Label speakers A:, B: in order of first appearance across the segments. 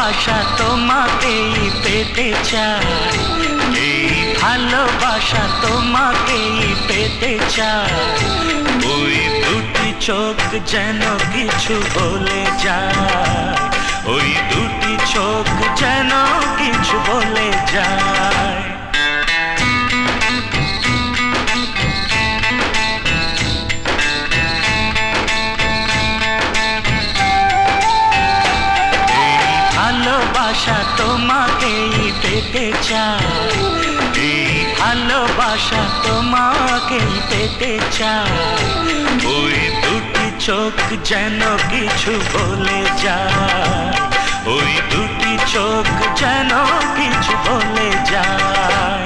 A: ভালোবাসা তোমাকেই পেতে চাই, এই ভালোবাসা তোমাকেই পেতে চাই। ওই দুটি চোখ যেন কিছু বলে যায়, ওই দুটি চোখ যেন কিছু বলে যায়। ভালোবাসা তোমাকেই পেতে চাই, এই ভালোবাসা তোমাকেই পেতে চাই। ওই দুটি চোখ যেন কিছু বলে যায়, ওই দুটি চোখ যেন কিছু বলে যায়।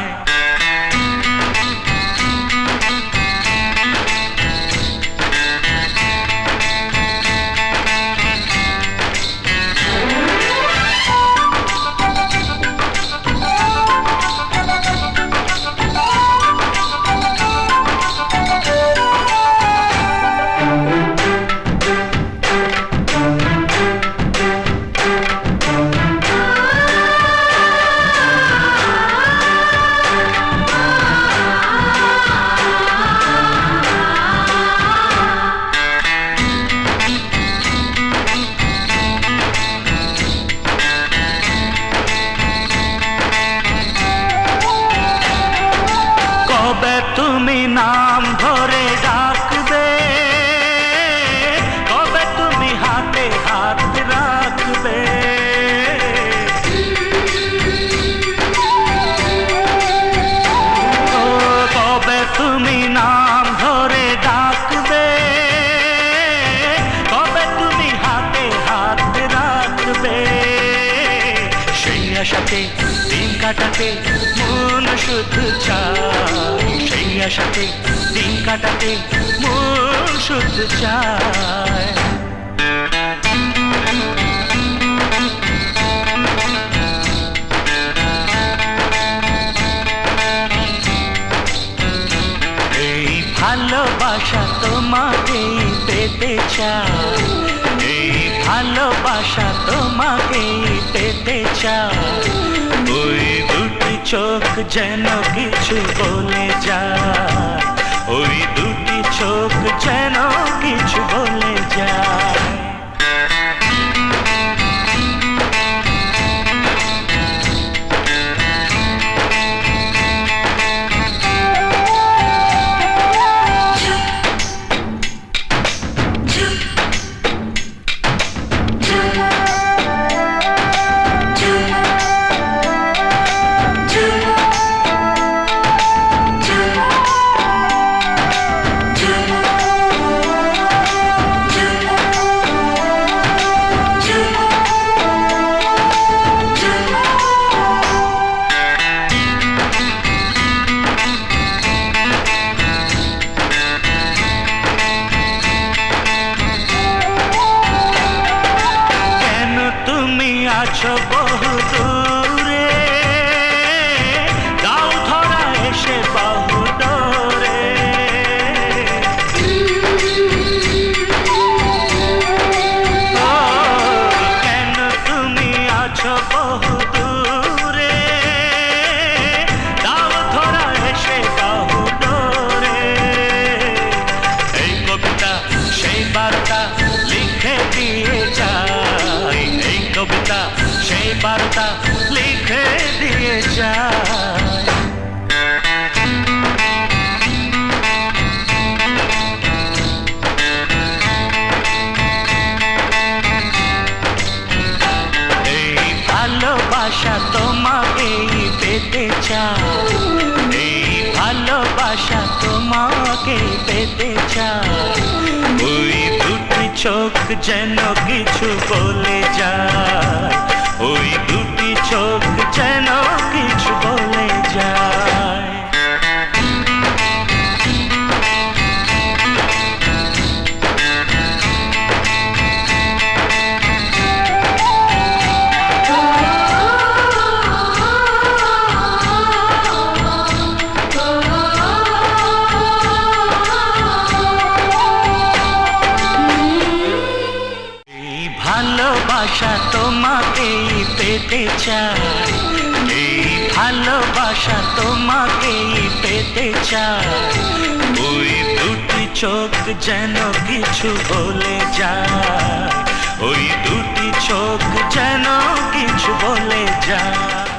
A: তুমি নাম ধরে ডাকবে, কবে তুমি হাতে হাত রাখবে, ও কবে তুমি নাম ধরে ডাকবে, কবে তুমি হাতে হাত রাখবে। সেই আশাতে দিন কাটাতে মন শুধু চায়, সেই আশাতে দিন কাটাতে মন শুধু চায়। এই ভালোবাসা তোমাকেই পেতে চাই, এই ভালোবাসা তোমাকেই পেতে চাই। ওই দুটি চোখ যেন কিছু বলে যায়, ওই দুটি চোখ যেন কিছু বলে যায়। আছো বহু দূরে, দাও ধরা এসে বাহু ডোরে, ও কেন তুমি আছো বহু দূরে, দাও ধরা এসে বাহু ডোরে। এই কবিতা সেই বার্তা লিখে দিয়ে যায়, এই কবিতা সেই বার্তা লিখে দিয়ে যায়। এই ভালোবাসা তোমাকেই পেতে চাই, এই ভালোবাসা তোমাকেই পেতে চাই। ওই দুটি চোখ যেন কিছু বলে যায়, ওই দুটি চোখ যেন কিছু বলে যায়। ভালোবাসা তোমাকেই পেতে চায়, এই ভালোবাসা তোমাকেই পেতে চায়। ওই দুটি চোখ যেন কিছু বলে যায়, ওই দুটি চোখ যেন কিছু বলে যায়।